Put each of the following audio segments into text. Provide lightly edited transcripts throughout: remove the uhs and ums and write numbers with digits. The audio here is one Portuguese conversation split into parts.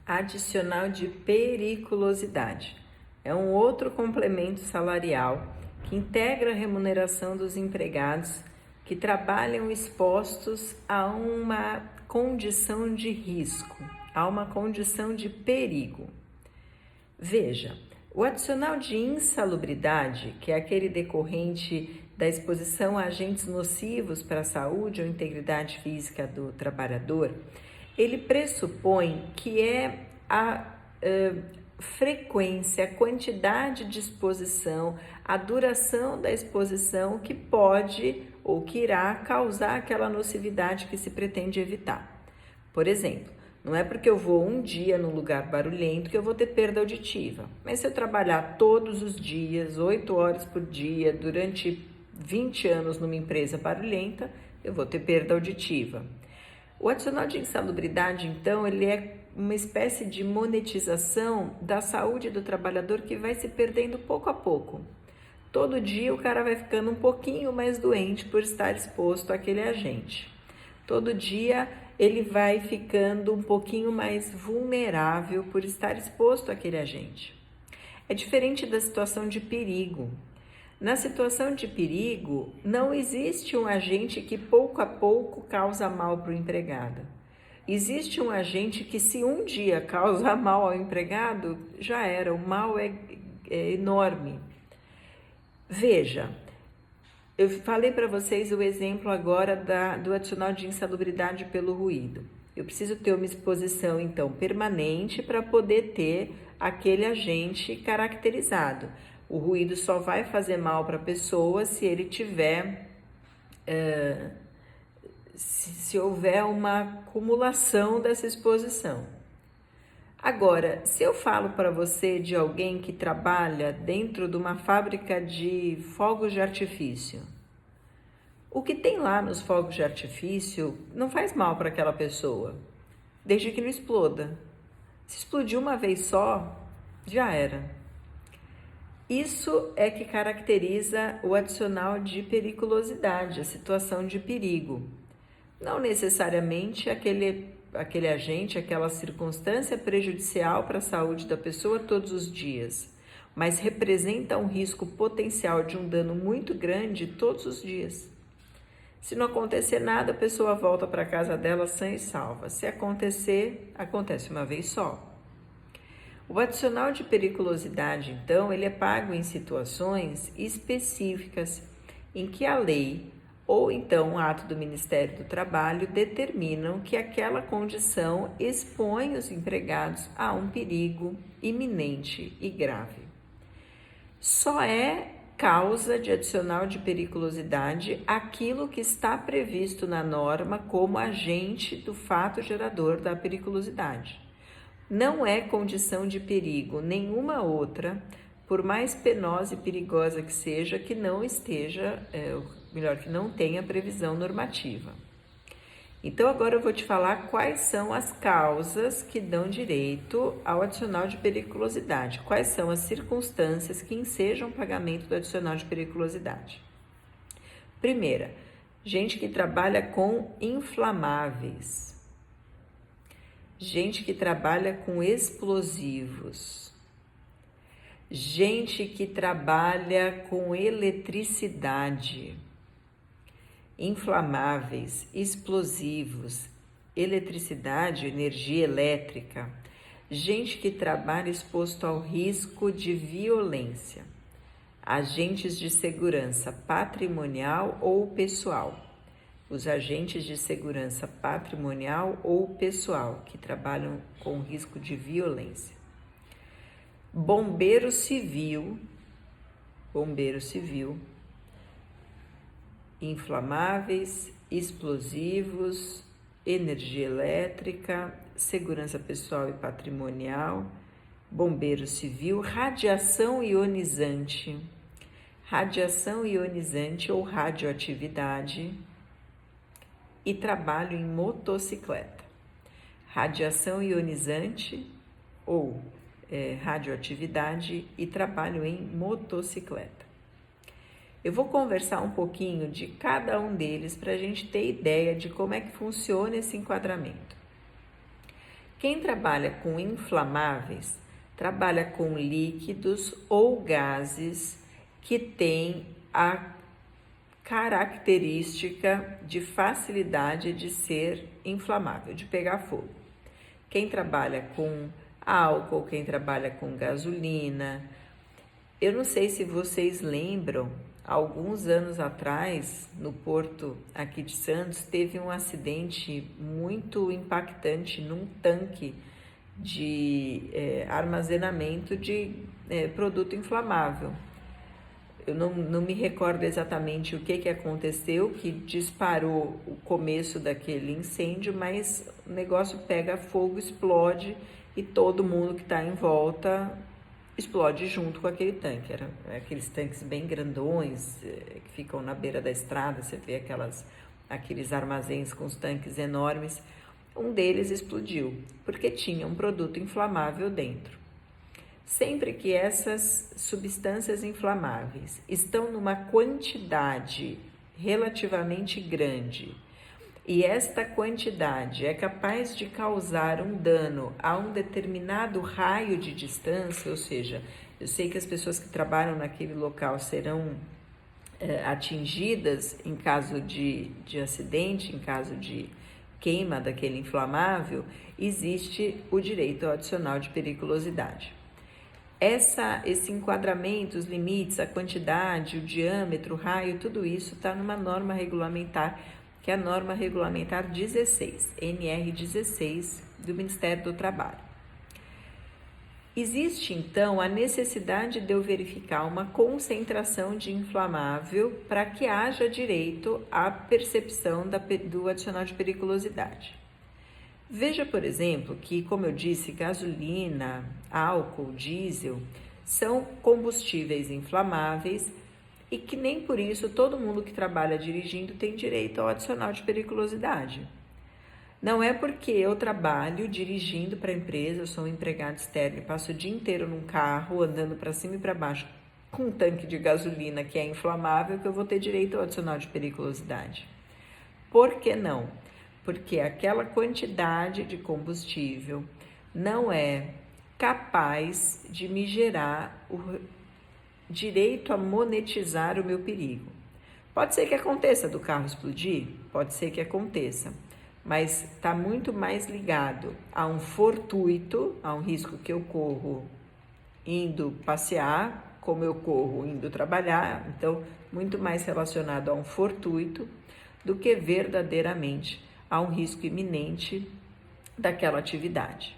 adicional de periculosidade. É um outro complemento salarial que integra a remuneração dos empregados que trabalham expostos a uma condição de risco, a uma condição de perigo. Veja, o adicional de insalubridade, que é aquele decorrente da exposição a agentes nocivos para a saúde ou integridade física do trabalhador, ele pressupõe que é a frequência, a quantidade de exposição, a duração da exposição que pode ou que irá causar aquela nocividade que se pretende evitar. Por exemplo, não é porque eu vou um dia num lugar barulhento que eu vou ter perda auditiva, mas se eu trabalhar todos os dias, 8 horas por dia, durante 20 anos numa empresa barulhenta, eu vou ter perda auditiva. O adicional de insalubridade, então, ele é uma espécie de monetização da saúde do trabalhador que vai se perdendo pouco a pouco. Todo dia o cara vai ficando um pouquinho mais doente por estar exposto àquele agente. Todo dia ele vai ficando um pouquinho mais vulnerável por estar exposto àquele agente. É diferente da situação de perigo. Na situação de perigo, não existe um agente que pouco a pouco causa mal para o empregado. Existe um agente que, se um dia causa mal ao empregado, já era, o mal é enorme. Veja, eu falei para vocês o exemplo agora do adicional de insalubridade pelo ruído. Eu preciso ter uma exposição, então, permanente para poder ter aquele agente caracterizado. O ruído só vai fazer mal para a pessoa se ele tiver, se houver uma acumulação dessa exposição. Agora, se eu falo para você de alguém que trabalha dentro de uma fábrica de fogos de artifício, o que tem lá nos fogos de artifício não faz mal para aquela pessoa, desde que não exploda. Se explodir uma vez só, já era. Isso é que caracteriza o adicional de periculosidade, a situação de perigo. Não necessariamente aquele agente, aquela circunstância prejudicial para a saúde da pessoa todos os dias, mas representa um risco potencial de um dano muito grande todos os dias. Se não acontecer nada, a pessoa volta para a casa dela sã e salva. Se acontecer, acontece uma vez só. O adicional de periculosidade, então, ele é pago em situações específicas em que a lei ou então o ato do Ministério do Trabalho determinam que aquela condição expõe os empregados a um perigo iminente e grave. Só é causa de adicional de periculosidade aquilo que está previsto na norma como agente do fato gerador da periculosidade. Não é condição de perigo nenhuma outra, por mais penosa e perigosa que seja, que não esteja, melhor, que não tenha previsão normativa. Então, agora eu vou te falar quais são as causas que dão direito ao adicional de periculosidade, quais são as circunstâncias que ensejam o pagamento do adicional de periculosidade. Primeira, gente que trabalha com inflamáveis. Gente que trabalha com explosivos, gente que trabalha com eletricidade, inflamáveis, explosivos, eletricidade, energia elétrica, gente que trabalha exposto ao risco de violência, agentes de segurança patrimonial ou pessoal. Os agentes de segurança patrimonial ou pessoal que trabalham com risco de violência. Bombeiro civil, inflamáveis, explosivos, energia elétrica, segurança pessoal e patrimonial, bombeiro civil, radiação ionizante ou radioatividade, e trabalho em motocicleta. Radiação ionizante ou radioatividade e trabalho em motocicleta. Eu vou conversar um pouquinho de cada um deles para a gente ter ideia de como é que funciona esse enquadramento. Quem trabalha com inflamáveis trabalha com líquidos ou gases que têm a característica de facilidade de ser inflamável, de pegar fogo. Quem trabalha com álcool, quem trabalha com gasolina, eu não sei se vocês lembram, alguns anos atrás, no porto aqui de Santos, teve um acidente muito impactante num tanque de armazenamento de produto inflamável. Eu não me recordo exatamente o que aconteceu, que disparou o começo daquele incêndio, mas o negócio pega fogo, explode e todo mundo que está em volta explode junto com aquele tanque. Era aqueles tanques bem grandões que ficam na beira da estrada, você vê aqueles armazéns com os tanques enormes. Um deles explodiu porque tinha um produto inflamável dentro. Sempre que essas substâncias inflamáveis estão numa quantidade relativamente grande e esta quantidade é capaz de causar um dano a um determinado raio de distância, ou seja, eu sei que as pessoas que trabalham naquele local serão atingidas em caso de acidente, em caso de queima daquele inflamável, existe o direito ao adicional de periculosidade. Esse enquadramento, os limites, a quantidade, o diâmetro, o raio, tudo isso está numa norma regulamentar, que é a norma regulamentar 16, NR 16, do Ministério do Trabalho. Existe, então, a necessidade de eu verificar uma concentração de inflamável para que haja direito à percepção do adicional de periculosidade. Veja, por exemplo, que, como eu disse, gasolina, álcool, diesel são combustíveis inflamáveis e que nem por isso todo mundo que trabalha dirigindo tem direito ao adicional de periculosidade. Não é porque eu trabalho dirigindo para a empresa, eu sou um empregado externo e passo o dia inteiro num carro andando para cima e para baixo com um tanque de gasolina que é inflamável que eu vou ter direito ao adicional de periculosidade. Por que não? Porque aquela quantidade de combustível não é capaz de me gerar o direito a monetizar o meu perigo. Pode ser que aconteça do carro explodir, pode ser que aconteça, mas está muito mais ligado a um fortuito, a um risco que eu corro indo passear, como eu corro indo trabalhar, então muito mais relacionado a um fortuito do que verdadeiramente a um risco iminente daquela atividade.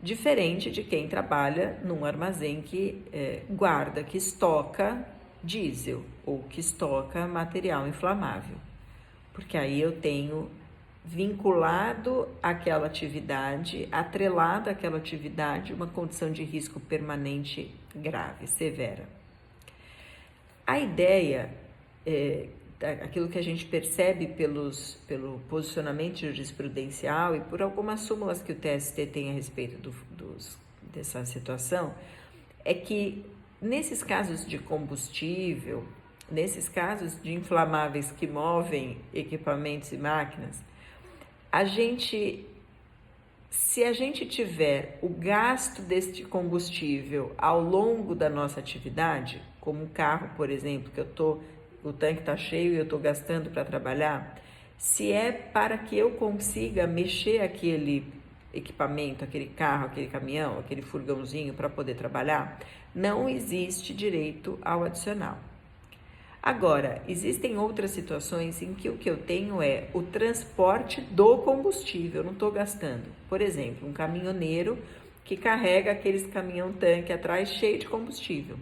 Diferente de quem trabalha num armazém que guarda, que estoca diesel ou que estoca material inflamável, porque aí eu tenho vinculado àquela atividade, atrelado àquela atividade, uma condição de risco permanente grave, severa. A ideia aquilo que a gente percebe pelo posicionamento jurisprudencial e por algumas súmulas que o TST tem a respeito dessa situação, é que nesses casos de combustível, nesses casos de inflamáveis que movem equipamentos e máquinas, se a gente tiver o gasto deste combustível ao longo da nossa atividade, como um carro, por exemplo, que o tanque está cheio e eu estou gastando para trabalhar, se é para que eu consiga mexer aquele equipamento, aquele carro, aquele caminhão, aquele furgãozinho para poder trabalhar, não existe direito ao adicional. Agora, existem outras situações em que o que eu tenho é o transporte do combustível, eu não estou gastando. Por exemplo, um caminhoneiro que carrega aqueles caminhão-tanque atrás cheio de combustível.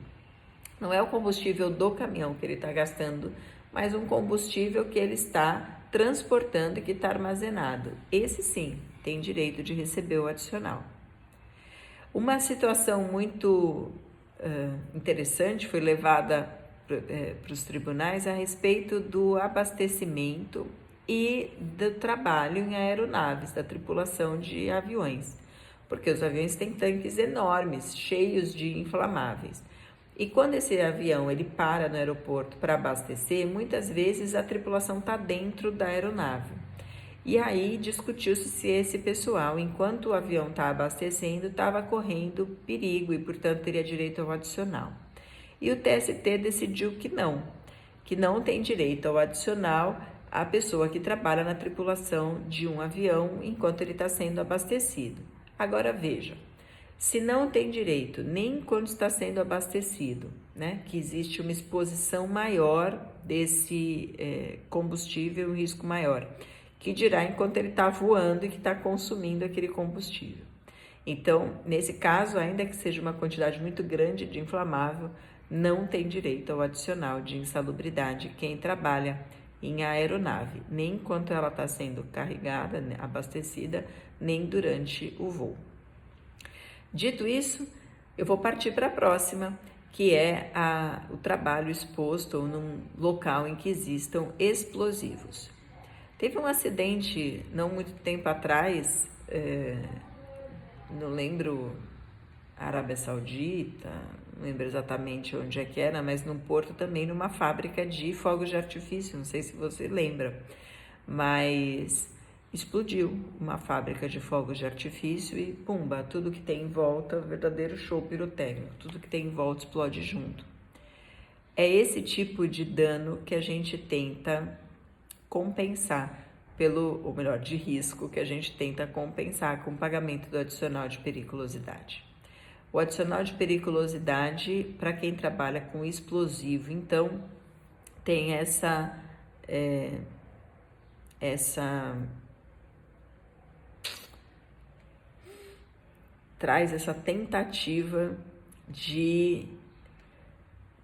Não é o combustível do caminhão que ele está gastando, mas um combustível que ele está transportando e que está armazenado. Esse sim tem direito de receber o adicional. Uma situação muito interessante foi levada para os tribunais a respeito do abastecimento e do trabalho em aeronaves, da tripulação de aviões, porque os aviões têm tanques enormes, cheios de inflamáveis. E quando esse avião ele para no aeroporto para abastecer, muitas vezes a tripulação está dentro da aeronave. E aí discutiu-se se esse pessoal, enquanto o avião está abastecendo, estava correndo perigo e, portanto, teria direito ao adicional. E o TST decidiu que não tem direito ao adicional a pessoa que trabalha na tripulação de um avião enquanto ele está sendo abastecido. Agora veja, se não tem direito nem quando está sendo abastecido, né, que existe uma exposição maior desse combustível, um risco maior, que dirá enquanto ele está voando e que está consumindo aquele combustível. Então, nesse caso, ainda que seja uma quantidade muito grande de inflamável, não tem direito ao adicional de insalubridade quem trabalha em aeronave, nem enquanto ela está sendo carregada, abastecida, nem durante o voo. Dito isso, eu vou partir para a próxima, que é o trabalho exposto ou num local em que existam explosivos. Teve um acidente não muito tempo atrás, não lembro, Arábia Saudita, não lembro exatamente onde é que era, mas num porto também, numa fábrica de fogos de artifício, não sei se você lembra, mas explodiu uma fábrica de fogos de artifício e pumba, tudo que tem em volta, verdadeiro show pirotécnico, tudo que tem em volta explode junto. É esse tipo de dano que a gente tenta compensar ou melhor, de risco que a gente tenta compensar com o pagamento do adicional de periculosidade. O adicional de periculosidade, para quem trabalha com explosivo, então, tem traz essa tentativa de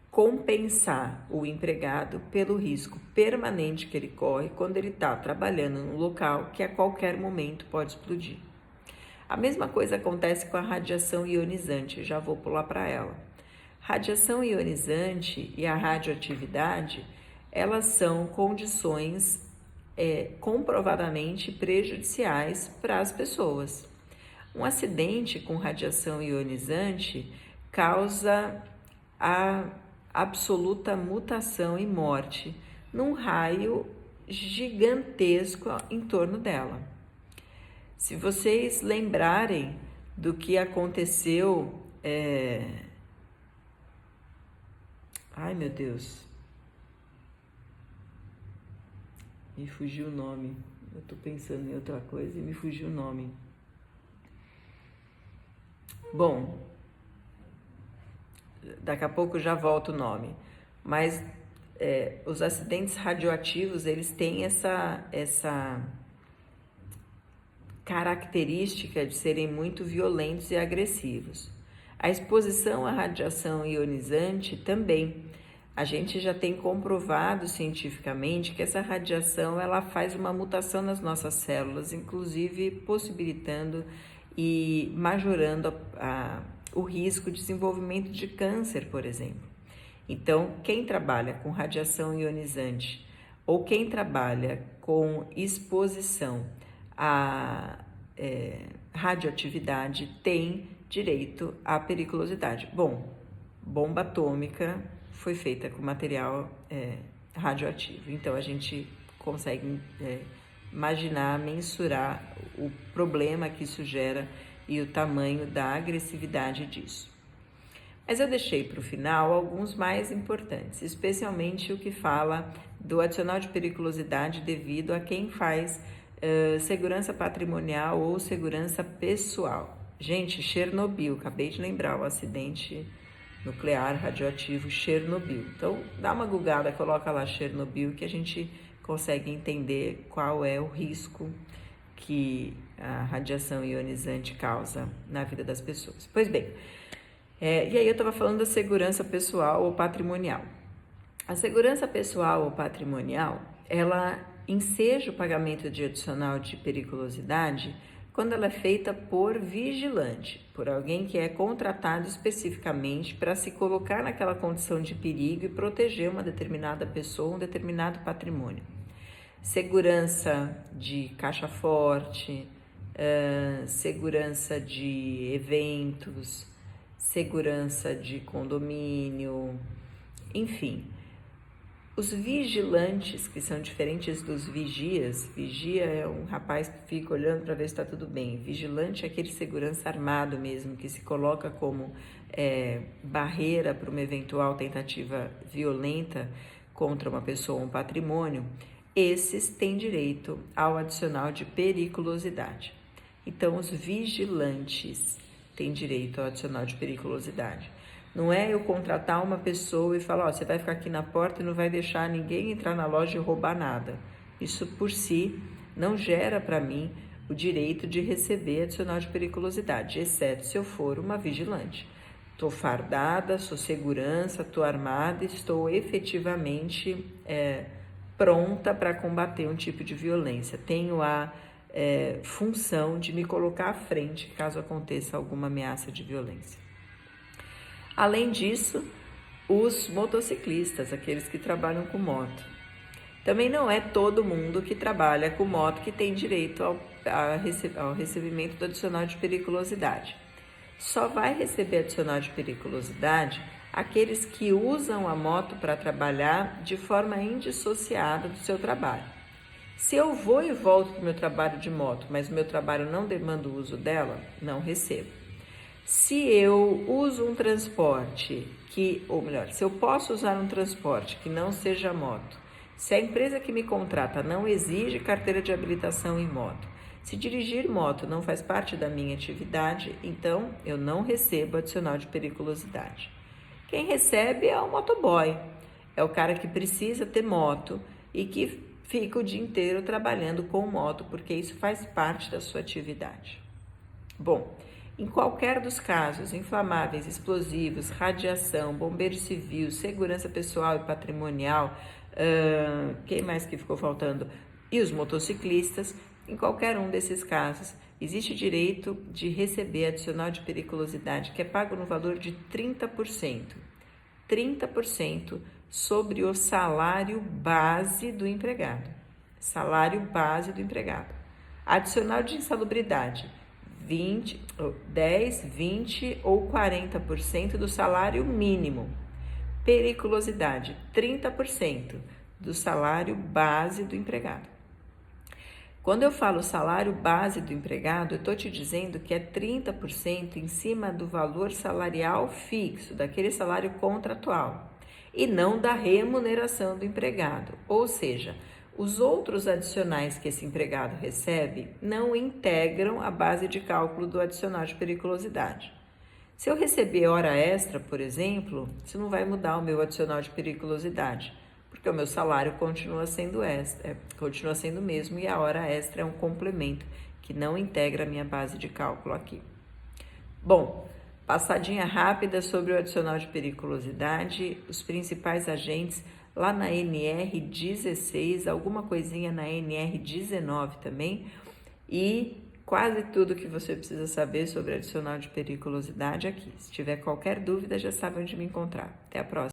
compensar o empregado pelo risco permanente que ele corre quando ele está trabalhando num local que a qualquer momento pode explodir. A mesma coisa acontece com a radiação ionizante, já vou pular para ela. Radiação ionizante e a radioatividade, elas são condições comprovadamente prejudiciais para as pessoas. Um acidente com radiação ionizante causa a absoluta mutação e morte num raio gigantesco em torno dela. Se vocês lembrarem do que aconteceu, ai meu Deus, me fugiu o nome, eu tô pensando em outra coisa e me fugiu o nome. Bom, daqui a pouco já volta o nome, mas os acidentes radioativos, eles têm essa característica de serem muito violentos e agressivos. A exposição à radiação ionizante também. A gente já tem comprovado cientificamente que essa radiação ela faz uma mutação nas nossas células, inclusive possibilitando e majorando o risco de desenvolvimento de câncer, por exemplo. Então, quem trabalha com radiação ionizante ou quem trabalha com exposição à radioatividade tem direito à periculosidade. Bom, bomba atômica foi feita com material radioativo, então a gente consegue imaginar, mensurar o problema que isso gera e o tamanho da agressividade disso. Mas eu deixei para o final alguns mais importantes, especialmente o que fala do adicional de periculosidade devido a quem faz segurança patrimonial ou segurança pessoal. Gente, Chernobyl, acabei de lembrar o acidente nuclear radioativo Chernobyl. Então, dá uma googada, coloca lá Chernobyl que a gente consegue entender qual é o risco que a radiação ionizante causa na vida das pessoas. Pois bem, e aí eu estava falando da segurança pessoal ou patrimonial. A segurança pessoal ou patrimonial, ela enseja o pagamento de adicional de periculosidade quando ela é feita por vigilante, por alguém que é contratado especificamente para se colocar naquela condição de perigo e proteger uma determinada pessoa, um determinado patrimônio. Segurança de caixa forte, segurança de eventos, segurança de condomínio, enfim. Os vigilantes, que são diferentes dos vigias, vigia é um rapaz que fica olhando para ver se está tudo bem. Vigilante é aquele segurança armado mesmo, que se coloca como barreira para uma eventual tentativa violenta contra uma pessoa ou um patrimônio. Esses têm direito ao adicional de periculosidade. Então, os vigilantes têm direito ao adicional de periculosidade. Não é eu contratar uma pessoa e falar, você vai ficar aqui na porta e não vai deixar ninguém entrar na loja e roubar nada. Isso por si não gera para mim o direito de receber adicional de periculosidade, exceto se eu for uma vigilante. Estou fardada, sou segurança, estou armada, estou efetivamente pronta para combater um tipo de violência. Tenho a função de me colocar à frente caso aconteça alguma ameaça de violência. Além disso, os motociclistas, aqueles que trabalham com moto. Também não é todo mundo que trabalha com moto que tem direito ao recebimento do adicional de periculosidade. Só vai receber adicional de periculosidade aqueles que usam a moto para trabalhar de forma indissociada do seu trabalho. Se eu vou e volto para o meu trabalho de moto, mas o meu trabalho não demanda o uso dela, não recebo. Se eu uso um transporte se eu posso usar um transporte que não seja moto, se a empresa que me contrata não exige carteira de habilitação em moto, se dirigir moto não faz parte da minha atividade, então eu não recebo adicional de periculosidade. Quem recebe é o motoboy, é o cara que precisa ter moto e que fica o dia inteiro trabalhando com moto, porque isso faz parte da sua atividade. Bom, em qualquer dos casos, inflamáveis, explosivos, radiação, bombeiro civil, segurança pessoal e patrimonial, quem mais que ficou faltando? E os motociclistas, em qualquer um desses casos, existe direito de receber adicional de periculosidade, que é pago no valor de 30%. 30% sobre o salário base do empregado. Salário base do empregado. Adicional de insalubridade. 10, 20 ou 40% do salário mínimo. Periculosidade, 30% do salário base do empregado. Quando eu falo salário base do empregado, eu estou te dizendo que é 30% em cima do valor salarial fixo, daquele salário contratual, e não da remuneração do empregado. Ou seja, os outros adicionais que esse empregado recebe não integram a base de cálculo do adicional de periculosidade. Se eu receber hora extra, por exemplo, isso não vai mudar o meu adicional de periculosidade, porque o meu salário continua sendo o mesmo e a hora extra é um complemento que não integra a minha base de cálculo aqui. Bom, passadinha rápida sobre o adicional de periculosidade, os principais agentes lá na NR16, alguma coisinha na NR19 também, e quase tudo que você precisa saber sobre adicional de periculosidade aqui. Se tiver qualquer dúvida, já sabe onde me encontrar. Até a próxima.